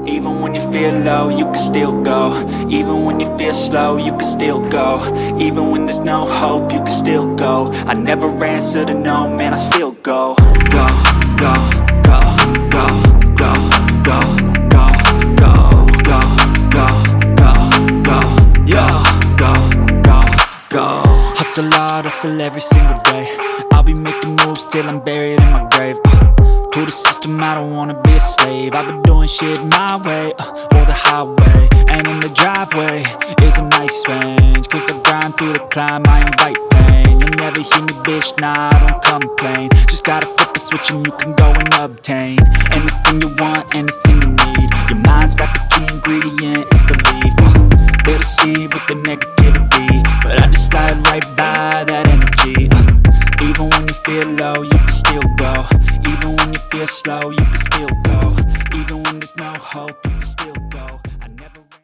Even when you feel low, you can still go. Even when you feel slow, you can still go. Even when there's no hope, you can still go. I never answer to no, man, I still go. Go, go, go, go, go, go, go, go, go, go, go, go, yo, go, go, go. Hustle hard, hustle every single day. I'll be making moves till I'm buried in my grave. To the system, I don't wanna be a slave. I've been doing shit my way, or the highway. And in the driveway is a nice range. Cause I grind through the climb, I invite pain. You'll never hear me, bitch, nah, I don't complain. Just gotta flip the switch and you can go and obtain anything you want, anything you need. Your mind's got the key ingredient, it's belief. They're deceived with the negativity, but I just slide right by that energy. Even when you feel low, you can still go. Even when you feel slow, you can still go. Even when there's no hope, you can still go.